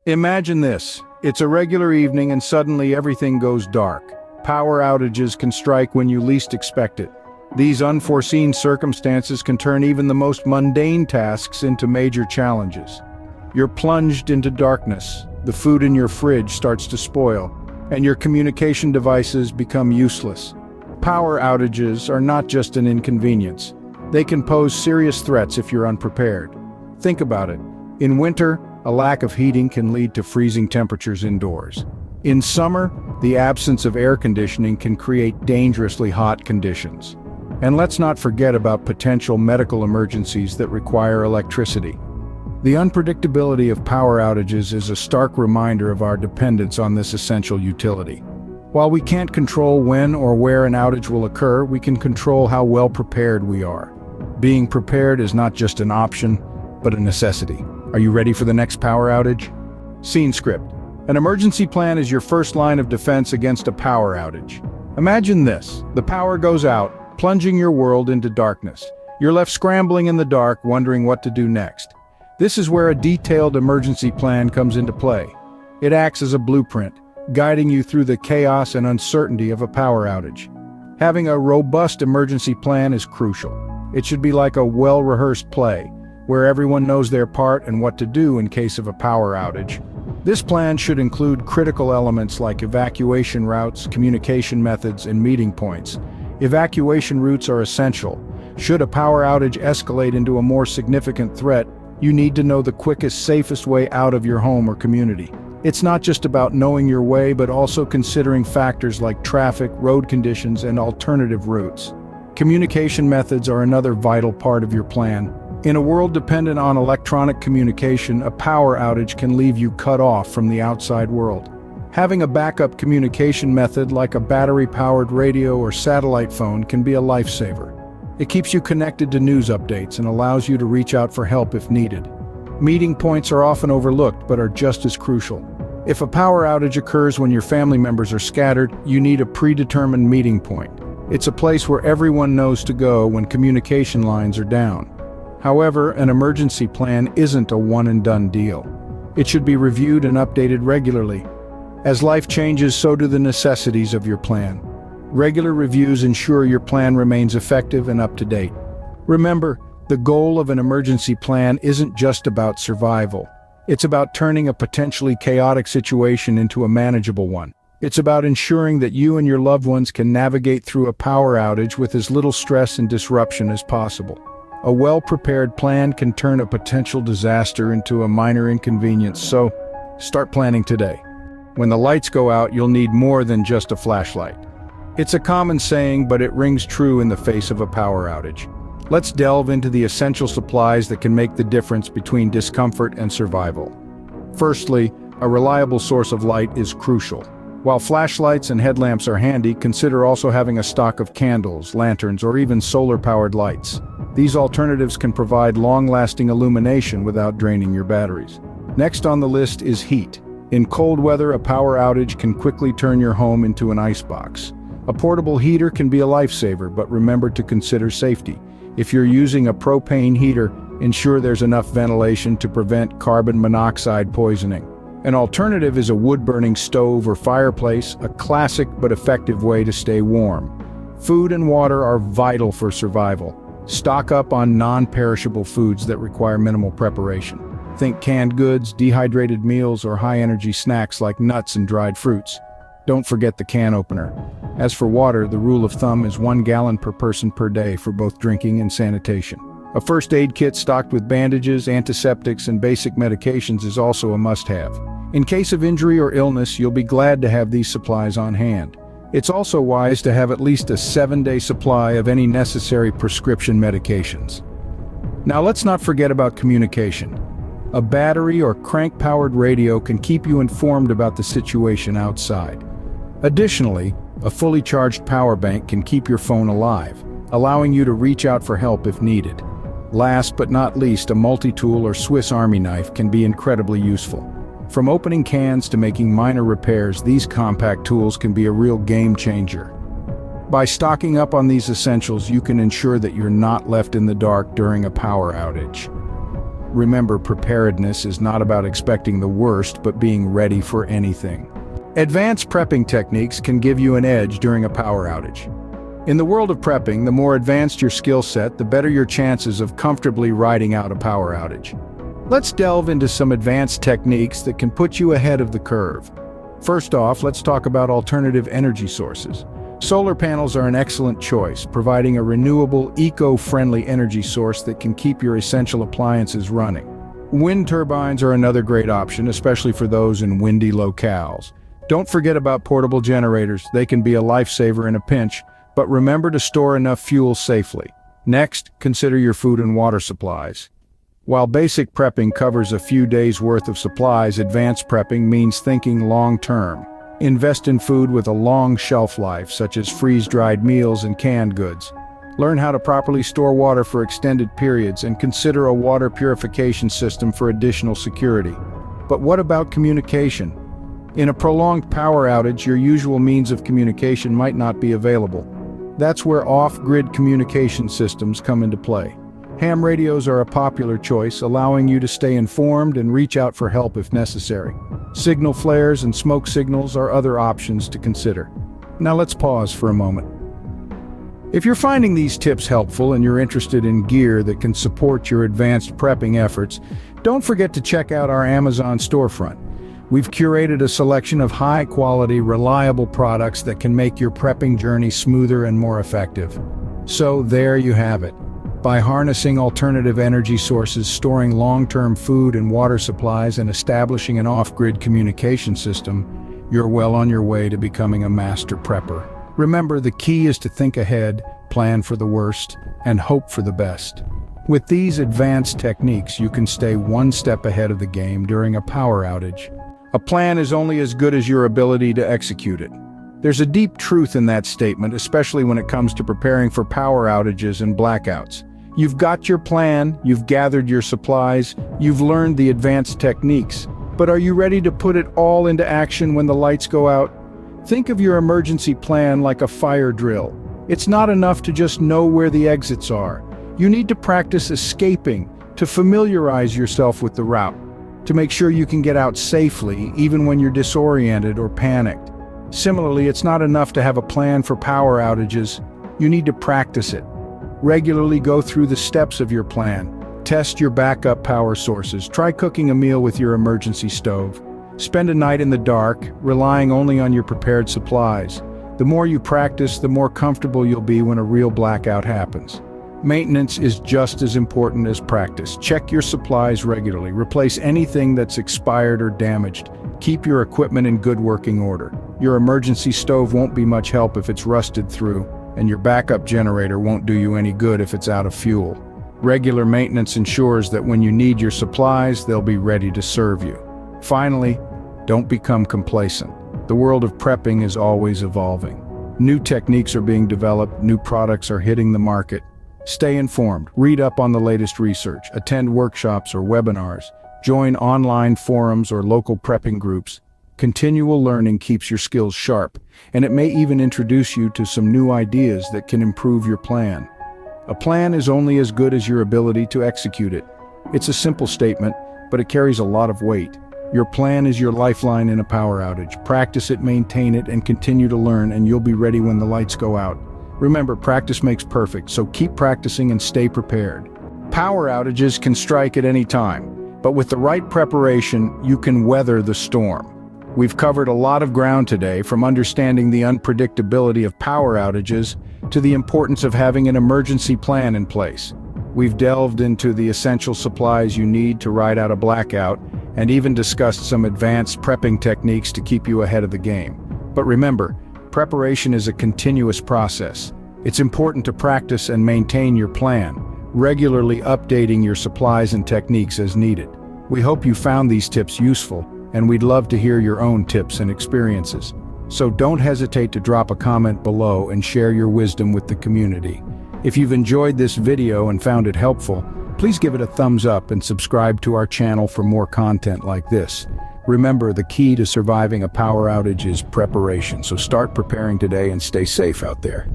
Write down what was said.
Imagine this. It's a regular evening and suddenly everything goes dark. Power outages can strike when you least expect it. These unforeseen circumstances can turn even the most mundane tasks into major challenges. You're plunged into darkness, the food in your fridge starts to spoil, and your communication devices become useless. Power outages are not just an inconvenience. They can pose serious threats if you're unprepared. Think about it. In winter, a lack of heating can lead to freezing temperatures indoors. In summer, the absence of air conditioning can create dangerously hot conditions. And let's not forget about potential medical emergencies that require electricity. The unpredictability of power outages is a stark reminder of our dependence on this essential utility. While we can't control when or where an outage will occur, we can control how well prepared we are. Being prepared is not just an option, but a necessity. Are you ready for the next power outage? Scene script. An emergency plan is your first line of defense against a power outage. Imagine this. The power goes out, plunging your world into darkness. You're left scrambling in the dark, wondering what to do next. This is where a detailed emergency plan comes into play. It acts as a blueprint, guiding you through the chaos and uncertainty of a power outage. Having a robust emergency plan is crucial. It should be like a well-rehearsed play, where everyone knows their part and what to do in case of a power outage. This plan should include critical elements like evacuation routes, communication methods, and meeting points. Evacuation routes are essential. Should a power outage escalate into a more significant threat, you need to know the quickest, safest way out of your home or community. It's not just about knowing your way, but also considering factors like traffic, road conditions, and alternative routes. Communication methods are another vital part of your plan. In a world dependent on electronic communication, a power outage can leave you cut off from the outside world. Having a backup communication method like a battery-powered radio or satellite phone can be a lifesaver. It keeps you connected to news updates and allows you to reach out for help if needed. Meeting points are often overlooked but are just as crucial. If a power outage occurs when your family members are scattered, you need a predetermined meeting point. It's a place where everyone knows to go when communication lines are down. However, an emergency plan isn't a one-and-done deal. It should be reviewed and updated regularly. As life changes, so do the necessities of your plan. Regular reviews ensure your plan remains effective and up-to-date. Remember, the goal of an emergency plan isn't just about survival. It's about turning a potentially chaotic situation into a manageable one. It's about ensuring that you and your loved ones can navigate through a power outage with as little stress and disruption as possible. A well-prepared plan can turn a potential disaster into a minor inconvenience, so start planning today. When the lights go out, you'll need more than just a flashlight. It's a common saying, but it rings true in the face of a power outage. Let's delve into the essential supplies that can make the difference between discomfort and survival. Firstly, a reliable source of light is crucial. While flashlights and headlamps are handy, consider also having a stock of candles, lanterns, or even solar-powered lights. These alternatives can provide long-lasting illumination without draining your batteries. Next on the list is heat. In cold weather, a power outage can quickly turn your home into an icebox. A portable heater can be a lifesaver, but remember to consider safety. If you're using a propane heater, ensure there's enough ventilation to prevent carbon monoxide poisoning. An alternative is a wood-burning stove or fireplace, a classic but effective way to stay warm. Food and water are vital for survival. Stock up on non-perishable foods that require minimal preparation. Think canned goods, dehydrated meals, or high-energy snacks like nuts and dried fruits. Don't forget the can opener. As for water, the rule of thumb is 1 gallon per person per day for both drinking and sanitation. A first aid kit stocked with bandages, antiseptics, and basic medications is also a must-have. In case of injury or illness, you'll be glad to have these supplies on hand. It's also wise to have at least a 7-day supply of any necessary prescription medications. Now let's not forget about communication. A battery or crank-powered radio can keep you informed about the situation outside. Additionally, a fully charged power bank can keep your phone alive, allowing you to reach out for help if needed. Last but not least, a multi-tool or Swiss Army knife can be incredibly useful. From opening cans to making minor repairs, these compact tools can be a real game changer. By stocking up on these essentials, you can ensure that you're not left in the dark during a power outage. Remember, preparedness is not about expecting the worst, but being ready for anything. Advanced prepping techniques can give you an edge during a power outage. In the world of prepping, the more advanced your skill set, the better your chances of comfortably riding out a power outage. Let's delve into some advanced techniques that can put you ahead of the curve. First off, let's talk about alternative energy sources. Solar panels are an excellent choice, providing a renewable, eco-friendly energy source that can keep your essential appliances running. Wind turbines are another great option, especially for those in windy locales. Don't forget about portable generators. They can be a lifesaver in a pinch, but remember to store enough fuel safely. Next, consider your food and water supplies. While basic prepping covers a few days' worth of supplies, advanced prepping means thinking long-term. Invest in food with a long shelf life, such as freeze-dried meals and canned goods. Learn how to properly store water for extended periods and consider a water purification system for additional security. But what about communication? In a prolonged power outage, your usual means of communication might not be available. That's where off-grid communication systems come into play. Ham radios are a popular choice, allowing you to stay informed and reach out for help if necessary. Signal flares and smoke signals are other options to consider. Now let's pause for a moment. If you're finding these tips helpful and you're interested in gear that can support your advanced prepping efforts, don't forget to check out our Amazon storefront. We've curated a selection of high-quality, reliable products that can make your prepping journey smoother and more effective. So there you have it. By harnessing alternative energy sources, storing long-term food and water supplies, and establishing an off-grid communication system, you're well on your way to becoming a master prepper. Remember, the key is to think ahead, plan for the worst, and hope for the best. With these advanced techniques, you can stay one step ahead of the game during a power outage. A plan is only as good as your ability to execute it. There's a deep truth in that statement, especially when it comes to preparing for power outages and blackouts. You've got your plan, you've gathered your supplies, you've learned the advanced techniques, but are you ready to put it all into action when the lights go out? Think of your emergency plan like a fire drill. It's not enough to just know where the exits are. You need to practice escaping, to familiarize yourself with the route, to make sure you can get out safely even when you're disoriented or panicked. Similarly, it's not enough to have a plan for power outages. You need to practice it. Regularly go through the steps of your plan. Test your backup power sources. Try cooking a meal with your emergency stove. Spend a night in the dark, relying only on your prepared supplies. The more you practice, the more comfortable you'll be when a real blackout happens. Maintenance is just as important as practice. Check your supplies regularly. Replace anything that's expired or damaged. Keep your equipment in good working order. Your emergency stove won't be much help if it's rusted through, and your backup generator won't do you any good if it's out of fuel. Regular maintenance ensures that when you need your supplies, they'll be ready to serve you. Finally, don't become complacent. The world of prepping is always evolving. New techniques are being developed, new products are hitting the market. Stay informed, read up on the latest research, attend workshops or webinars, join online forums or local prepping groups. Continual learning keeps your skills sharp, and it may even introduce you to some new ideas that can improve your plan. A plan is only as good as your ability to execute it. It's a simple statement, but it carries a lot of weight. Your plan is your lifeline in a power outage. Practice it, maintain it, and continue to learn, and you'll be ready when the lights go out. Remember, practice makes perfect, so keep practicing and stay prepared. Power outages can strike at any time, but with the right preparation, you can weather the storm. We've covered a lot of ground today, from understanding the unpredictability of power outages to the importance of having an emergency plan in place. We've delved into the essential supplies you need to ride out a blackout, and even discussed some advanced prepping techniques to keep you ahead of the game. But remember, preparation is a continuous process. It's important to practice and maintain your plan, regularly updating your supplies and techniques as needed. We hope you found these tips useful, and we'd love to hear your own tips and experiences. So don't hesitate to drop a comment below and share your wisdom with the community. If you've enjoyed this video and found it helpful, please give it a thumbs up and subscribe to our channel for more content like this. Remember, the key to surviving a power outage is preparation, so start preparing today and stay safe out there.